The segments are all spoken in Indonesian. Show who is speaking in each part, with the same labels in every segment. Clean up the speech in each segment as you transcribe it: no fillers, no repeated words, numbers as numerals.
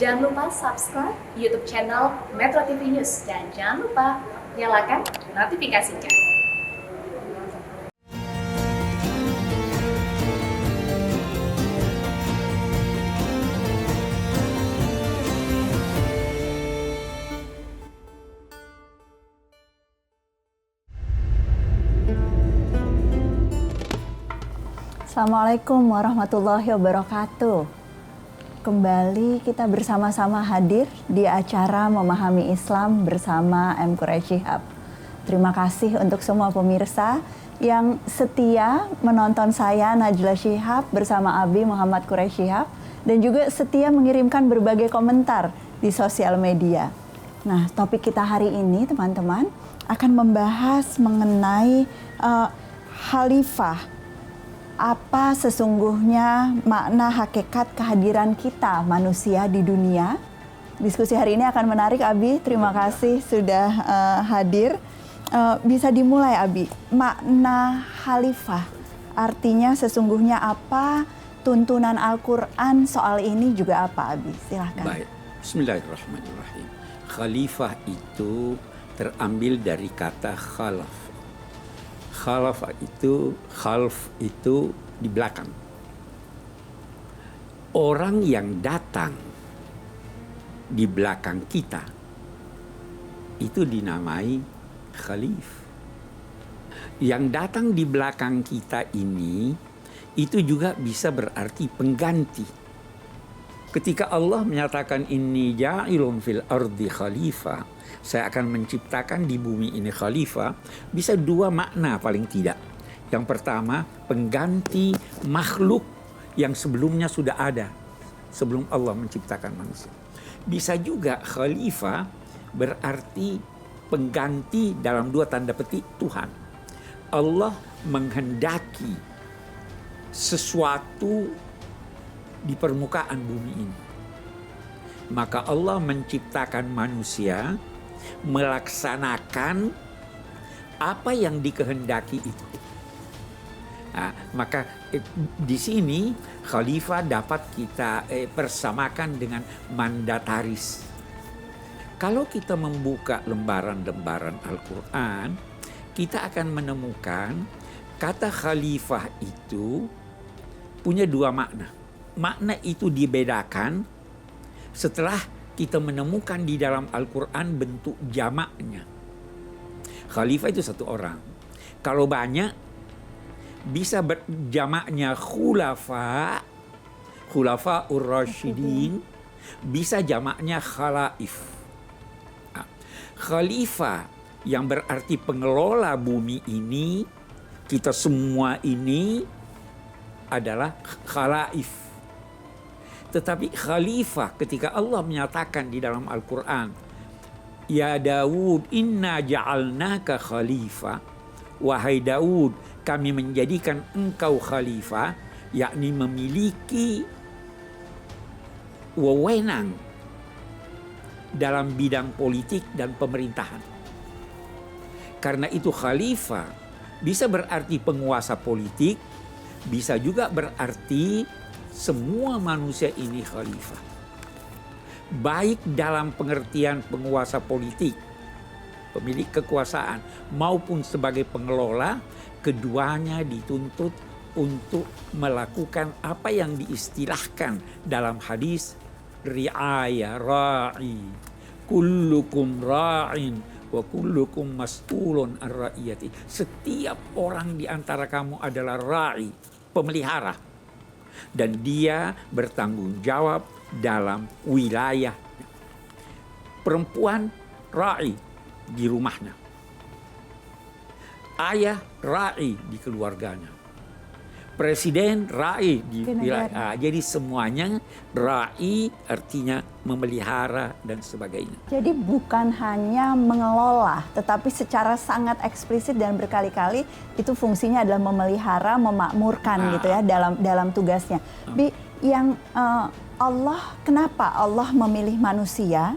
Speaker 1: Jangan lupa subscribe YouTube channel Metro TV News dan jangan lupa nyalakan notifikasinya.
Speaker 2: Assalamualaikum warahmatullahi wabarakatuh. Kembali kita bersama-sama hadir di acara Memahami Islam bersama M. Quraish Shihab. Terima kasih untuk semua pemirsa yang setia menonton saya Najla Shihab bersama Abi Muhammad Quraish Shihab dan juga setia mengirimkan berbagai komentar di sosial media. Nah, topik kita hari ini teman-teman akan membahas mengenai khalifah. Apa sesungguhnya makna hakikat kehadiran kita manusia di dunia? Diskusi hari ini akan menarik, Abi. Terima kasih sudah hadir. Bisa dimulai, Abi. Makna khalifah, artinya sesungguhnya apa? Tuntunan Al-Quran soal ini juga apa, Abi? Silahkan.
Speaker 3: Baik, bismillahirrahmanirrahim. Khalifah itu terambil dari kata khalaf. Khalf itu di belakang. Orang yang datang di belakang kita itu dinamai khalif. Yang datang di belakang kita ini itu juga bisa berarti pengganti. Ketika Allah menyatakan inni ja'ilun fil ardi khalifah, saya akan menciptakan di bumi ini khalifah, bisa dua makna paling tidak. Yang pertama, pengganti makhluk yang sebelumnya sudah ada sebelum Allah menciptakan manusia. Bisa juga khalifah berarti pengganti dalam dua tanda petik Tuhan. Allah menghendaki sesuatu di permukaan bumi ini. Maka Allah menciptakan manusia melaksanakan apa yang dikehendaki itu. Nah, maka di sini khalifah dapat kita persamakan dengan mandataris. Kalau kita membuka lembaran-lembaran Al-Quran, kita akan menemukan kata khalifah itu punya dua makna. Makna itu dibedakan setelah kita menemukan di dalam Al-Quran bentuk jamaknya. Khalifah itu satu orang. Kalau banyak, bisa jamaknya khulafa, khulafa ur-rasyidin, bisa jamaknya khalaif. Nah, khalifah yang berarti pengelola bumi ini, kita semua ini adalah khalaif. Tetapi khalifah ketika Allah menyatakan di dalam Al-Quran, Ya Daud inna ja'alnaka khalifah. Wahai Daud, kami menjadikan engkau khalifah, yakni memiliki wewenang dalam bidang politik dan pemerintahan. Karena itu khalifah bisa berarti penguasa politik, bisa juga berarti semua manusia ini khalifah. Baik dalam pengertian penguasa politik, pemilik kekuasaan, maupun sebagai pengelola, keduanya dituntut untuk melakukan apa yang diistilahkan dalam hadis ri'aya ra'i. Kullukum ra'in wa kullukum mas'ulun ar-ra'iyati. Setiap orang di antara kamu adalah ra'i, pemelihara. Dan dia bertanggung jawab dalam wilayah. Perempuan ra'i di rumahnya. Ayah ra'i di keluarganya. Presiden ra'i di wilayah. Jadi semuanya ra'i artinya memelihara dan sebagainya.
Speaker 2: Jadi bukan hanya mengelola, tetapi secara sangat eksplisit dan berkali-kali itu fungsinya adalah memelihara, memakmurkan gitu ya dalam tugasnya. Yang Allah, kenapa Allah memilih manusia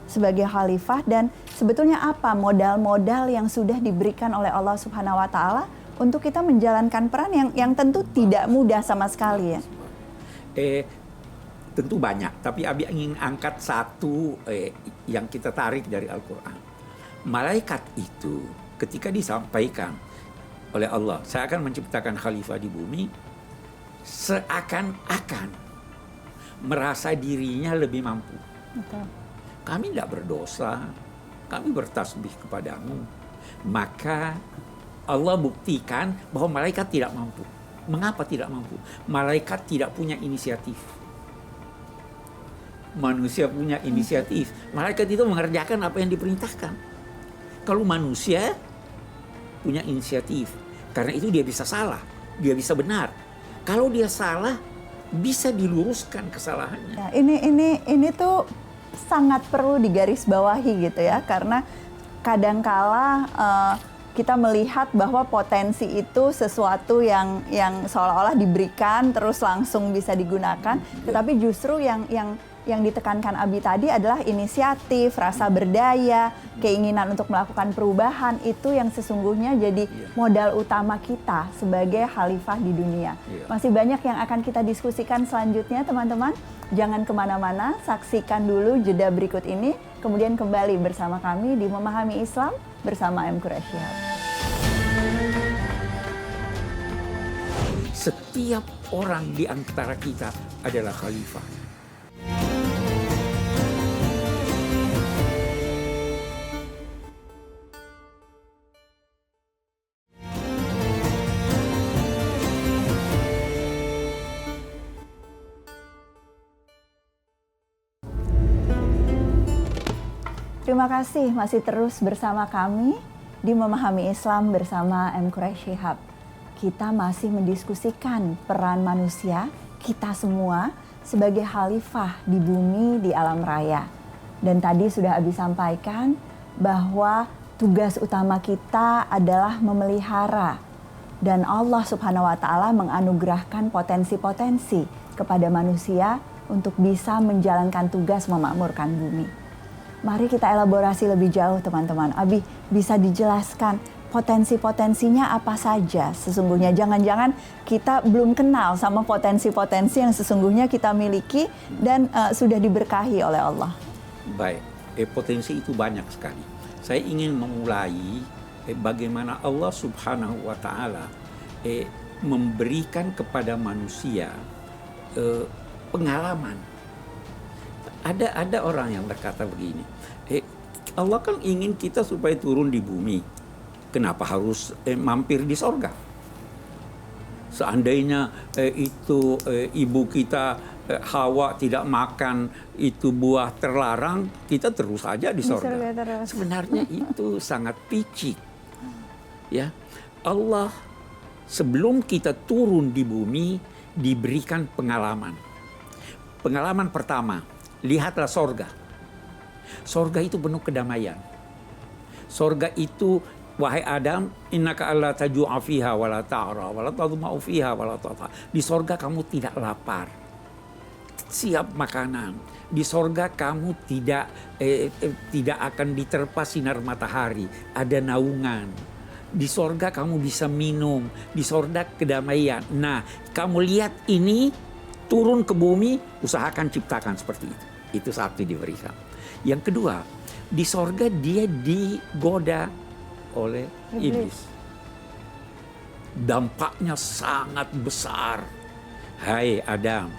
Speaker 2: sebagai khalifah dan sebetulnya apa modal-modal yang sudah diberikan oleh Allah Subhanahu wa taala untuk kita menjalankan peran yang tentu tidak mudah sama sekali ya.
Speaker 3: tentu banyak, tapi Abi ingin angkat satu yang kita tarik dari Al-Quran. Malaikat itu ketika disampaikan oleh Allah, saya akan menciptakan khalifah di bumi, seakan-akan merasa dirinya lebih mampu.
Speaker 2: Betul.
Speaker 3: Kami tidak berdosa, kami bertasbih kepadamu. Maka Allah buktikan bahwa malaikat tidak mampu. Mengapa tidak mampu? Malaikat tidak punya inisiatif. Manusia punya inisiatif. Malaikat itu mengerjakan apa yang diperintahkan. Kalau manusia punya inisiatif, karena itu dia bisa salah, dia bisa benar. Kalau dia salah, bisa diluruskan kesalahannya.
Speaker 2: Ya, ini tuh sangat perlu digarisbawahi gitu ya, karena kadangkala kita melihat bahwa potensi itu sesuatu yang seolah-olah diberikan terus langsung bisa digunakan, tetapi justru yang ditekankan Abi tadi adalah inisiatif, rasa berdaya, keinginan untuk melakukan perubahan, itu yang sesungguhnya jadi modal utama kita sebagai khalifah di dunia. Masih banyak yang akan kita diskusikan selanjutnya, teman-teman. Jangan kemana-mana, saksikan dulu jeda berikut ini, kemudian kembali bersama kami di Memahami Islam bersama M. Quraisy Shihab.
Speaker 3: Setiap orang di antara kita adalah khalifah.
Speaker 2: Terima kasih masih terus bersama kami di Memahami Islam bersama M. Quraisy Shihab. Kita masih mendiskusikan peran manusia, kita semua sebagai khalifah di bumi, di alam raya. Dan tadi sudah Abi sampaikan bahwa tugas utama kita adalah memelihara. Dan Allah Subhanahu wa Ta'ala menganugerahkan potensi-potensi kepada manusia untuk bisa menjalankan tugas memakmurkan bumi. Mari kita elaborasi lebih jauh, teman-teman. Abi, bisa dijelaskan potensi-potensinya apa saja sesungguhnya? Jangan-jangan kita belum kenal sama potensi-potensi yang sesungguhnya kita miliki dan sudah diberkahi oleh Allah.
Speaker 3: Baik, potensi itu banyak sekali. Saya ingin memulai bagaimana Allah Subhanahu wa Ta'ala memberikan kepada manusia pengalaman. Ada orang yang berkata begini, Allah kan ingin kita supaya turun di bumi. Kenapa harus mampir di sorga? Seandainya ibu kita Hawa tidak makan itu buah terlarang, kita terus saja di sorga. Sebenarnya itu sangat picik. Ya, Allah sebelum kita turun di bumi diberikan pengalaman. Pengalaman pertama, lihatlah sorga. Sorga itu penuh kedamaian. Sorga itu, wahai Adam, innaka alla taju'a fiha wa la ta'ra wa la tadma'u fiha wa la tadha. Di sorga kamu tidak lapar, siap makanan. Di sorga kamu tidak akan diterpa sinar matahari, ada naungan. Di sorga kamu bisa minum, di sorga kedamaian. Nah, kamu lihat ini turun ke bumi, usahakan ciptakan seperti itu. Itu satu diberikan. Yang kedua, di sorga dia digoda oleh iblis. Dampaknya sangat besar. Hai Adam,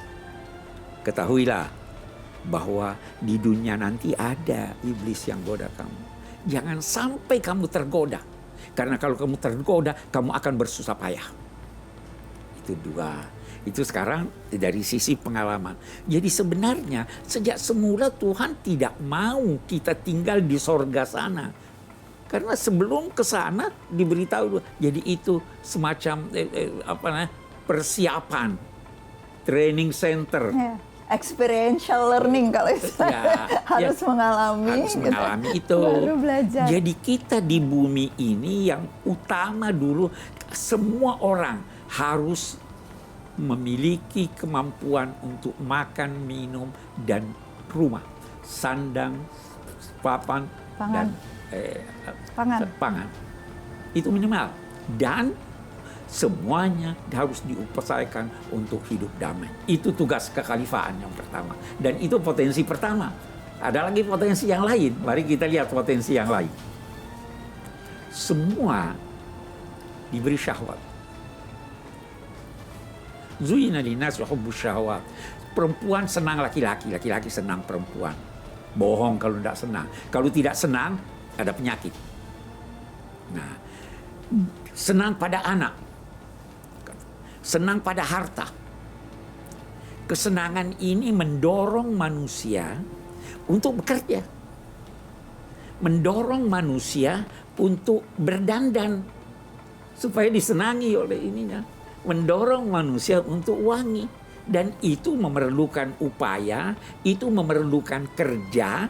Speaker 3: ketahuilah bahwa di dunia nanti ada iblis yang goda kamu. Jangan sampai kamu tergoda. Karena kalau kamu tergoda, kamu akan bersusah payah. Itu dua. Itu sekarang dari sisi pengalaman. Jadi sebenarnya sejak semula Tuhan tidak mau kita tinggal di sorga sana. Karena sebelum ke sana diberitahu. Jadi itu semacam persiapan. Training center.
Speaker 2: Experiential learning kalau harus mengalami.
Speaker 3: Harus mengalami itu.
Speaker 2: Baru belajar.
Speaker 3: Jadi kita di bumi ini yang utama dulu, semua orang harus memiliki kemampuan untuk makan, minum, dan rumah, sandang, papan, dan pangan. Itu minimal. Dan Semuanya harus diupayakan untuk hidup damai. Itu tugas kekhalifahan yang pertama. Dan itu potensi pertama. Ada lagi potensi yang lain. Mari kita lihat potensi yang lain. Semua diberi syahwat. Zuyina linnas hubbus syahwat. Perempuan senang laki-laki, laki-laki senang perempuan. Bohong kalau tidak senang. Kalau tidak senang, ada penyakit. Nah, senang pada anak. Senang pada harta. Kesenangan ini mendorong manusia untuk bekerja. Mendorong manusia untuk berdandan supaya disenangi oleh ininya. Mendorong manusia untuk wangi. Dan itu memerlukan upaya, itu memerlukan kerja.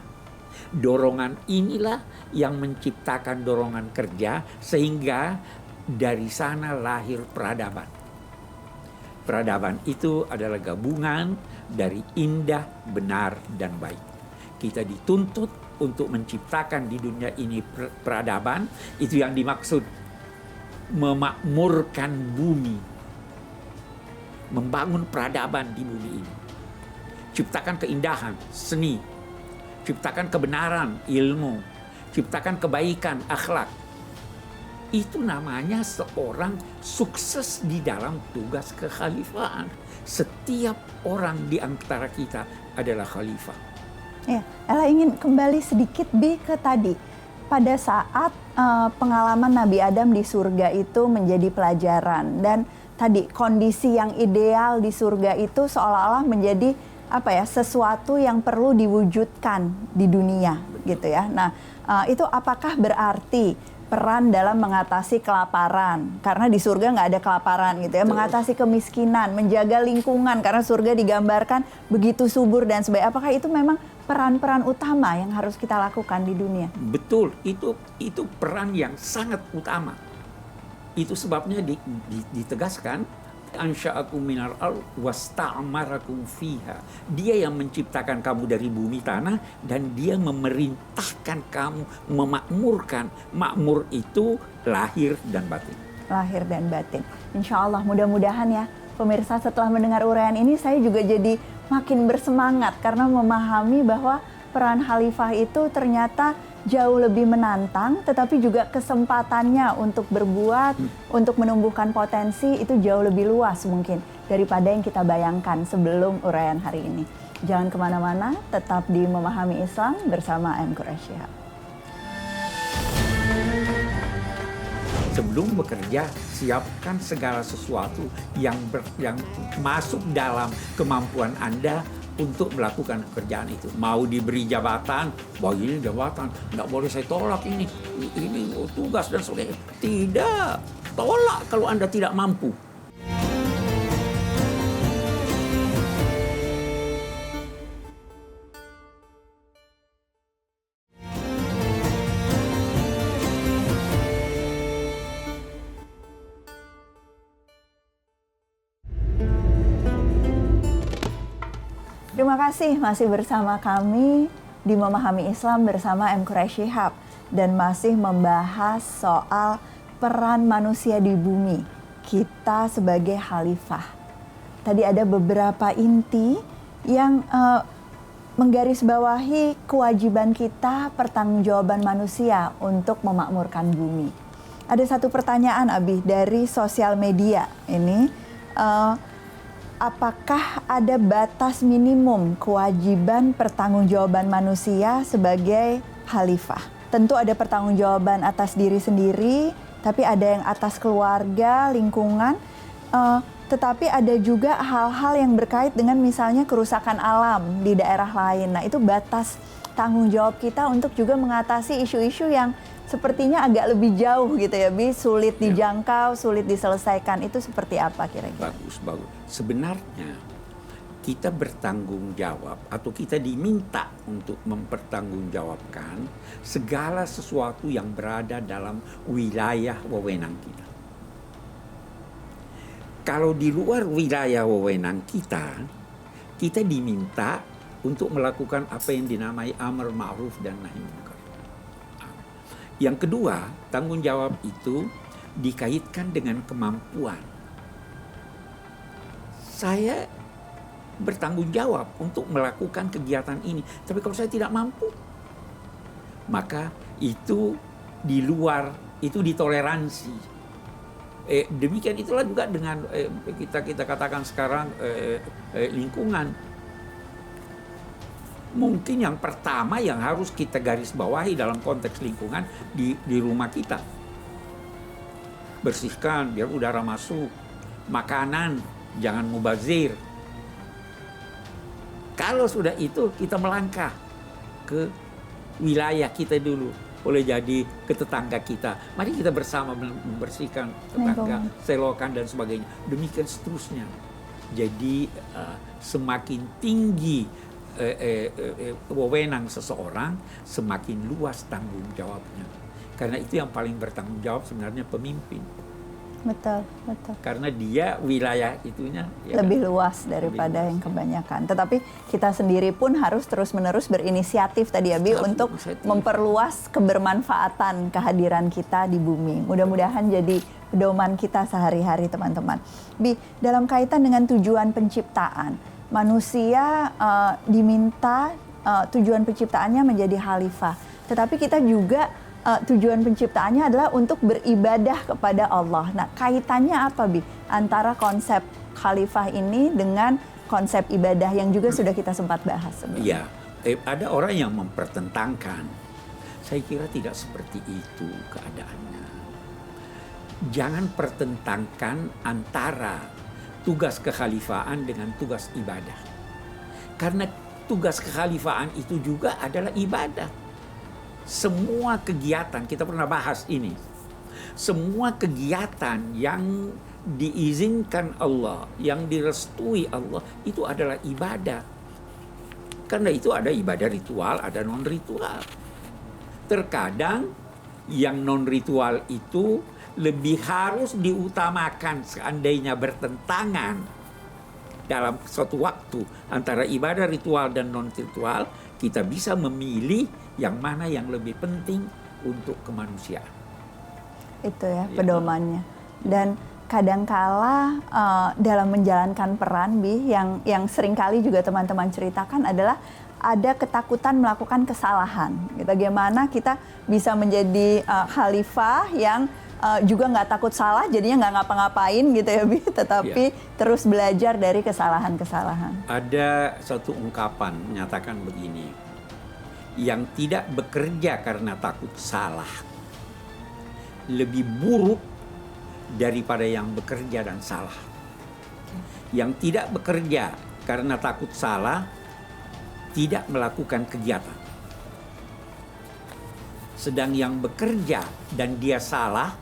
Speaker 3: Dorongan inilah yang menciptakan dorongan kerja sehingga dari sana lahir peradaban. Peradaban itu adalah gabungan dari indah, benar, dan baik. Kita dituntut untuk menciptakan di dunia ini peradaban. Itu yang dimaksud memakmurkan bumi. Membangun peradaban di bumi ini. Ciptakan keindahan, seni. Ciptakan kebenaran, ilmu. Ciptakan kebaikan, akhlak. Itu namanya seorang sukses di dalam tugas kekhalifahan. Setiap orang di antara kita adalah khalifah.
Speaker 2: Ya, Ella ingin kembali sedikit ke tadi. Pada saat pengalaman Nabi Adam di surga itu menjadi pelajaran. Dan tadi kondisi yang ideal di surga itu seolah-olah menjadi sesuatu yang perlu diwujudkan di dunia gitu ya. Nah, itu apakah berarti peran dalam mengatasi kelaparan, karena di surga nggak ada kelaparan gitu ya, mengatasi kemiskinan, menjaga lingkungan karena surga digambarkan begitu subur dan sebagainya. Apakah itu memang peran-peran utama yang harus kita lakukan di dunia?
Speaker 3: Betul, itu peran yang sangat utama. Itu sebabnya ditegaskan ansya'akum minal ard wasta'marakum fiha. Dia yang menciptakan kamu dari bumi tanah dan dia memerintahkan kamu, memakmurkan. Makmur itu lahir dan batin.
Speaker 2: Lahir dan batin. Insya Allah mudah-mudahan ya pemirsa setelah mendengar uraian ini saya juga jadi makin bersemangat karena memahami bahwa peran khalifah itu ternyata jauh lebih menantang, tetapi juga kesempatannya untuk berbuat, untuk menumbuhkan potensi itu jauh lebih luas mungkin daripada yang kita bayangkan sebelum uraian hari ini. Jangan kemana-mana, tetap di Memahami Islam bersama M. Quraish Shihab.
Speaker 3: Sebelum bekerja, siapkan segala sesuatu yang masuk dalam kemampuan Anda untuk melakukan pekerjaan itu. Mau diberi jabatan, ini jabatan, nggak boleh saya tolak ini tugas dan sebagainya. Tidak, tolak kalau Anda tidak mampu.
Speaker 2: Terima kasih masih bersama kami di Memahami Islam bersama M. Quraish Shihab dan masih membahas soal peran manusia di bumi, kita sebagai khalifah. Tadi ada beberapa inti yang menggarisbawahi kewajiban kita, pertanggungjawaban manusia untuk memakmurkan bumi. Ada satu pertanyaan Abi dari sosial media ini. Apakah ada batas minimum kewajiban pertanggungjawaban manusia sebagai khalifah? Tentu ada pertanggungjawaban atas diri sendiri, tapi ada yang atas keluarga, lingkungan, tetapi ada juga hal-hal yang berkait dengan misalnya kerusakan alam di daerah lain. Nah, itu batas tanggung jawab kita untuk juga mengatasi isu-isu yang sepertinya agak lebih jauh gitu ya, sulit dijangkau, sulit diselesaikan. Itu seperti apa kira-kira?
Speaker 3: Bagus. Sebenarnya kita bertanggung jawab atau kita diminta untuk mempertanggungjawabkan segala sesuatu yang berada dalam wilayah wewenang kita. Kalau di luar wilayah wewenang kita, kita diminta untuk melakukan apa yang dinamai amar ma'ruf dan nahi munkar. Yang kedua, tanggung jawab itu dikaitkan dengan kemampuan. Saya bertanggung jawab untuk melakukan kegiatan ini. Tapi kalau saya tidak mampu, maka itu di luar, itu ditoleransi. Demikian itulah juga dengan kita katakan sekarang lingkungan. Mungkin yang pertama yang harus kita garis bawahi dalam konteks lingkungan di rumah kita. Bersihkan biar udara masuk. Makanan, jangan mubazir. Kalau sudah itu kita melangkah ke wilayah kita dulu. Boleh jadi ke tetangga kita. Mari kita bersama membersihkan tetangga, selokan dan sebagainya. Demikian seterusnya. Jadi semakin tinggi wewenang seseorang, semakin luas tanggung jawabnya. Karena itu yang paling bertanggung jawab sebenarnya pemimpin.
Speaker 2: Betul, betul.
Speaker 3: Karena dia wilayah itunya ya
Speaker 2: lebih luas daripada yang kebanyakan. Tetapi kita sendiri pun harus terus-menerus berinisiatif tadi ya Bi untuk memperluas kebermanfaatan kehadiran kita di bumi. Mudah-mudahan jadi pedoman kita sehari-hari teman-teman. Bi, dalam kaitan dengan tujuan penciptaan, manusia diminta tujuan penciptaannya menjadi khalifah. Tetapi kita juga tujuan penciptaannya adalah untuk beribadah kepada Allah. Nah, kaitannya apa, Bi? Antara konsep khalifah ini dengan konsep ibadah yang juga sudah kita sempat bahas sebelumnya.
Speaker 3: Iya, ada orang yang mempertentangkan. Saya kira tidak seperti itu keadaannya. Jangan pertentangkan antara tugas kekhalifahan dengan tugas ibadah. Karena tugas kekhalifahan itu juga adalah ibadah. Semua kegiatan, kita pernah bahas ini, semua kegiatan yang diizinkan Allah, yang direstui Allah, itu adalah ibadah. Karena itu ada ibadah ritual, ada non-ritual. Terkadang yang non-ritual itu lebih harus diutamakan seandainya bertentangan dalam suatu waktu antara ibadah ritual dan non-ritual, kita bisa memilih yang mana yang lebih penting untuk kemanusiaan.
Speaker 2: Itu ya pedomannya. Dan kadangkala dalam menjalankan peran Bi yang seringkali juga teman-teman ceritakan adalah ada ketakutan melakukan kesalahan. Bagaimana kita bisa menjadi khalifah yang juga nggak takut salah, jadinya nggak ngapa-ngapain gitu ya Bi, tetapi terus belajar dari kesalahan-kesalahan.
Speaker 3: Ada satu ungkapan menyatakan begini, yang tidak bekerja karena takut salah lebih buruk daripada yang bekerja dan salah. Yang tidak bekerja karena takut salah tidak melakukan kegiatan. Sedang yang bekerja dan dia salah,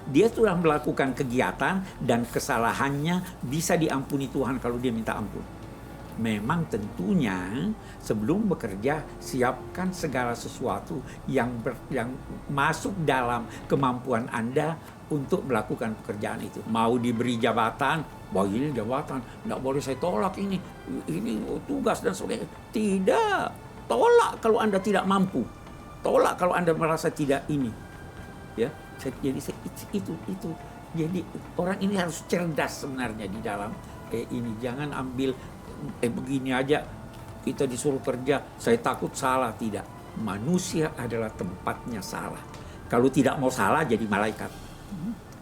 Speaker 3: dia sudah melakukan kegiatan dan kesalahannya bisa diampuni Tuhan kalau dia minta ampun. Memang tentunya sebelum bekerja siapkan segala sesuatu yang masuk dalam kemampuan Anda untuk melakukan pekerjaan itu. Mau diberi jabatan, wah ini jabatan, nggak boleh saya tolak ini tugas dan sebagainya. Tidak, tolak kalau Anda tidak mampu, tolak kalau Anda merasa tidak ini. Ya, jadi itu. Jadi orang ini harus cerdas sebenarnya di dalam ini. Jangan ambil begini aja kita disuruh kerja, saya takut salah. Tidak, manusia adalah tempatnya salah. Kalau tidak mau salah jadi malaikat.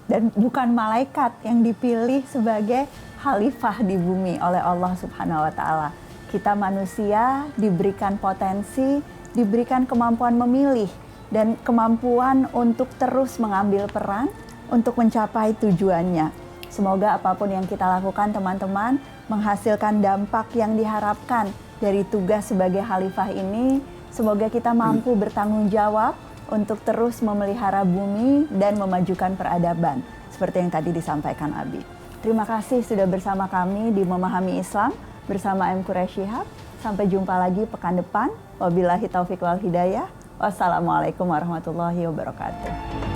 Speaker 2: Dan bukan malaikat yang dipilih sebagai khalifah di bumi oleh Allah Subhanahu wa Ta'ala. Kita manusia diberikan potensi, diberikan kemampuan memilih dan kemampuan untuk terus mengambil peran untuk mencapai tujuannya. Semoga apapun yang kita lakukan teman-teman menghasilkan dampak yang diharapkan dari tugas sebagai khalifah ini. Semoga kita mampu bertanggung jawab untuk terus memelihara bumi dan memajukan peradaban seperti yang tadi disampaikan Abi. Terima kasih sudah bersama kami di Memahami Islam bersama M. Quraish Shihab. Sampai jumpa lagi pekan depan. Wabillahi taufiq wal hidayah. Wassalamualaikum warahmatullahi wabarakatuh.